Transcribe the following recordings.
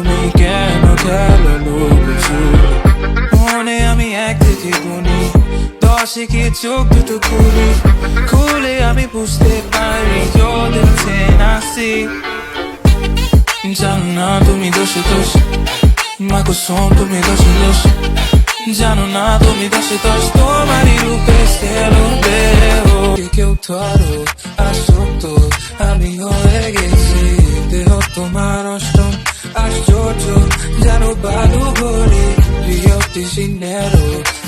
তুমি কেন খেলো লুকোচুরি মনে আমি এক থেকে গুনি দশে কি চোখ দুটো খুলে আমি বুঝতে পারি You're the 10 I see জানো না তুমি দোষে দোষ মা কুসুম তুমি দোষে দোষ জানো না তুমি দোষে দোষ তোমারই রূপে সেলো দেও কেউ ধরো আসক্ত আমি হয়ে গেছি দেহ তোমার অষ্টম আশ্চর্য জানো বালু ভরে রিও ডি জেনেরো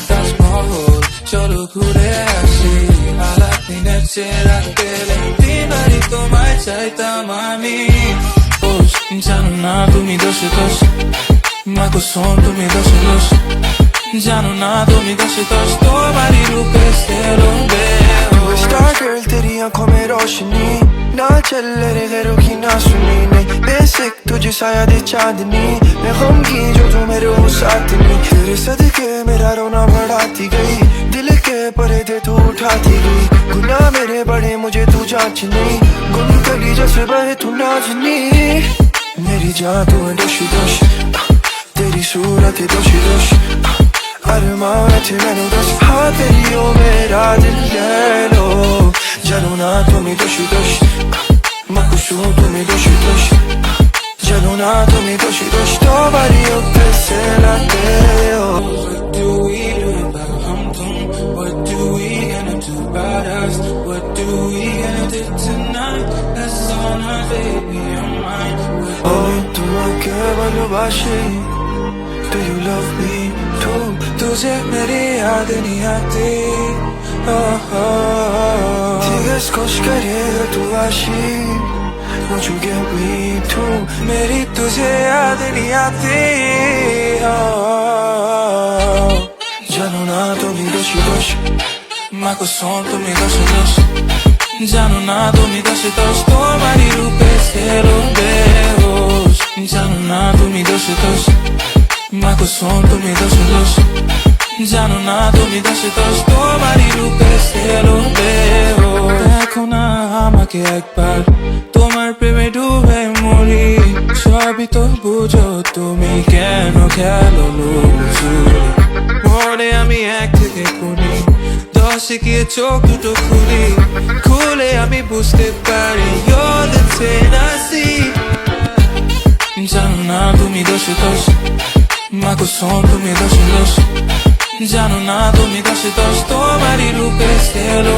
তাজমহল চলো ঘুরে আসি আলাদিনের চেরা পেলে দিনবারই তোমায় চাইতাম আমি জানো না তুমি দোষে দোষ মা কুসুম তুমি দোষে দোষ জানো না তুমি দোষে দোষ তোমারই রূপে সেলো দেও स्टार गर्ल तेरी आंखों में रोशनी ना चल रहे गैरों की ना सुनी नहीं बेसिक तुझे साया दे चांदनी मैं गम की जो तू मेरे हो साथ नहीं तेरे सदके मेरा रोना बढ़ाती गई दिल के पर्दे तू उठाती गई गुनाह मेरे बड़े मुझे तू जांचनी गुम कली जैसे बहे तू नाजनी मेरी जान तू है दोषी दोष तेरी सूरत है दोषी दोष अरमान थे मैंने दोष हाँ तेरी ओ मेरा दिल ले लो जानो ना तुम्हें दोषी दोष मकुशू तुम्हें दोषी दोष जानो ना तुम्हें दोषी दोष तो बारी ऊपर से लाते हो What do we do about hum tum? What do we gonna do about us? What do we gonna do tonight? That's on our baby, on mine. Oh, तुम्हें भालोबाशी Do you love me too? तुझे मेरी याद नहीं आती Tigers खुश करेगा तू आशी Won't you get me too? मेरी तुझे याद नहीं आती जानो ना तुम्हें दोषी दोष माँ को सुन तुम्हें दोष दोष जानो ना तुम्हें दोष दोष तुम्हारी रूपे सेलो बेहोश जानो ना तुम्हें दोष दोष माँ को सुन तुम्हें दोष दोष জানো না তুমি দোষে দোষ তোমারই রূপে সেলো বেহোশ দেখো না আমাকে একবার তোমার প্রেমে ডুবে মরি সবই তো বুঝো তুমি কেন খেলো লুকোচুরি মনে আমি এক থেকে গুনি দশে গিয়ে চোখ দুটো খুলে আমি বুঝতে পারি You're the 10 I see জানো না তুমি দোষে দোষ মা কুসুম তুমি দোষে দোষ জানো না তুমি দোষে দোষ তোমারই রূপে সেলো